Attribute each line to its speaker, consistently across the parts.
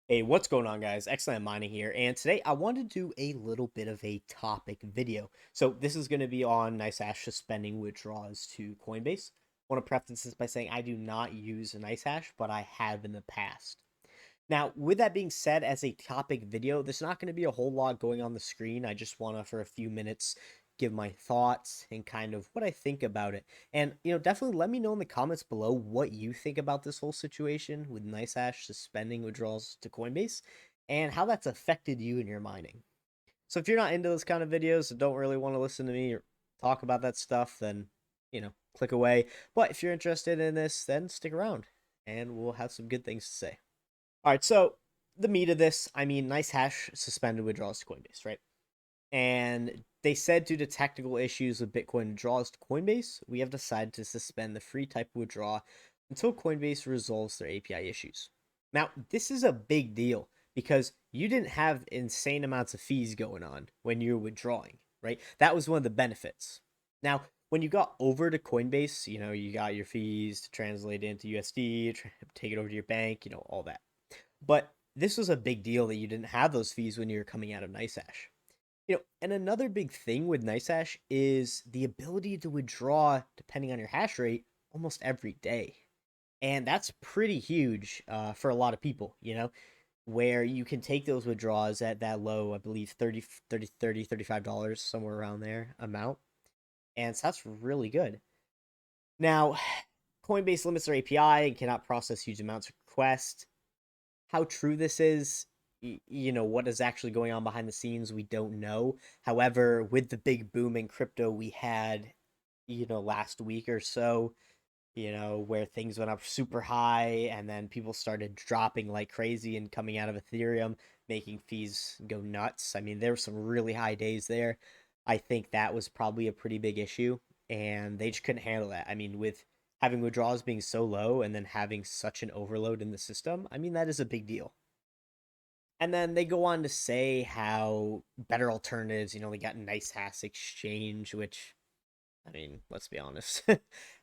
Speaker 1: Hey, what's going on, guys? Excellent Mining here, and today I wanted to do a little bit of a topic video. So this is going to be on NiceHash suspending withdrawals to Coinbase. I want to preface this by saying I do not use NiceHash, but I have in the past. Now, with that being said, as a topic video, there's not going to be a whole lot going on the screen. I just want to, for a few minutes, give my thoughts and kind of what I think about it. And, definitely let me know in the comments below what you think about this whole situation with NiceHash suspending withdrawals to Coinbase and how that's affected you in your mining. So if you're not into those kind of videos and don't really want to listen to me or talk about that stuff, then, click away. But if you're interested in this, then stick around and we'll have some good things to say. All right, so the meat of this, NiceHash suspended withdrawals to Coinbase, right? And they said due to technical issues with Bitcoin withdrawals to Coinbase, we have decided to suspend the free type of withdrawal until Coinbase resolves their API issues. Now, this is a big deal because you didn't have insane amounts of fees going on when you were withdrawing, right? That was one of the benefits. Now, when you got over to Coinbase, you got your fees to translate it into USD, take it over to your bank, all that. But this was a big deal that you didn't have those fees when you were coming out of NiceHash. And another big thing with NiceHash is the ability to withdraw, depending on your hash rate, almost every day. And that's pretty huge for a lot of people, where you can take those withdrawals at that low, I believe $35, somewhere around there amount. And so that's really good. Now, Coinbase limits their API and cannot process huge amounts of requests. How true this is, what is actually going on behind the scenes, we don't know. However, with the big boom in crypto we had, last week or so, where things went up super high and then people started dropping like crazy and coming out of Ethereum, making fees go nuts. There were some really high days there. I think that was probably a pretty big issue, and they just couldn't handle that. With having withdrawals being so low and then having such an overload in the system, that is a big deal. And then they go on to say how better alternatives, they got NiceHash Exchange, which, let's be honest.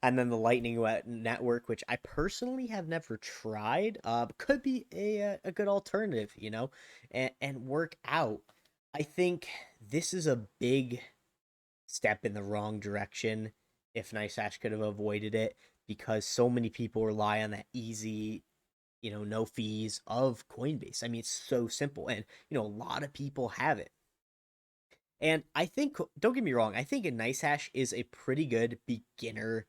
Speaker 1: And then the Lightning Network, which I personally have never tried, could be a good alternative, and work out. I think this is a big step in the wrong direction if NiceHash could have avoided it, because so many people rely on that easy, no fees of Coinbase. It's so simple, and a lot of people have it. And I think, don't get me wrong, I think a NiceHash is a pretty good beginner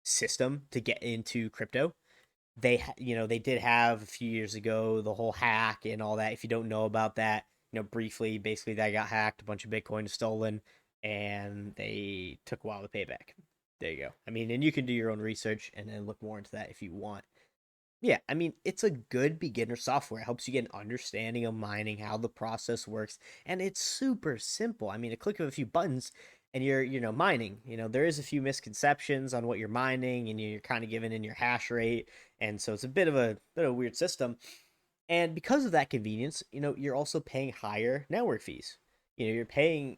Speaker 1: system to get into crypto. They did have a few years ago the whole hack and all that. If you don't know about that, briefly, basically that got hacked, a bunch of Bitcoin stolen, and they took a while to pay back. There you go. And you can do your own research and then look more into that if you want. Yeah, it's a good beginner software. It helps you get an understanding of mining, how the process works, and it's super simple. A click of a few buttons and you're, mining. There is a few misconceptions on what you're mining, and you're kind of given in your hash rate, and so it's a bit of a weird system. And because of that convenience, you're also paying higher network fees. You're paying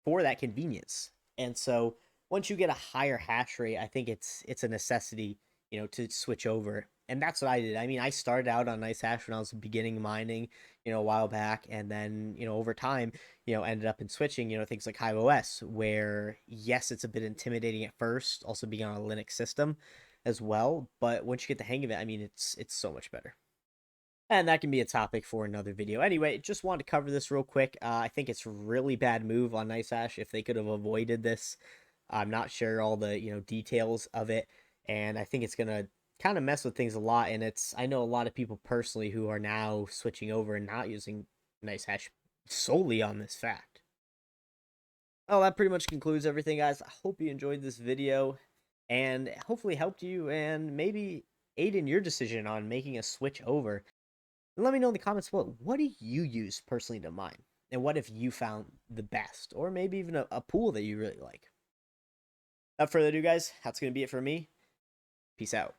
Speaker 1: for that convenience. And so once you get a higher hash rate, I think it's a necessity, to switch over. And that's what I did. I started out on NiceHash when I was beginning mining, a while back, and then, over time, ended up in switching, things like HiveOS, where yes, it's a bit intimidating at first, also being on a Linux system as well, but once you get the hang of it, it's so much better. And that can be a topic for another video. Anyway, just wanted to cover this real quick. I think it's a really bad move on NiceHash. If they could have avoided this, I'm not sure all the details of it, and I think it's gonna kind of mess with things a lot. And I know a lot of people personally who are now switching over and not using NiceHash solely on this fact. Well, that pretty much concludes everything, guys. I hope you enjoyed this video and hopefully helped you and maybe aid in your decision on making a switch over. And let me know in the comments below, what do you use personally to mine? And what if you found the best? Or maybe even a pool that you really like? Without further ado, guys, that's going to be it for me. Peace out.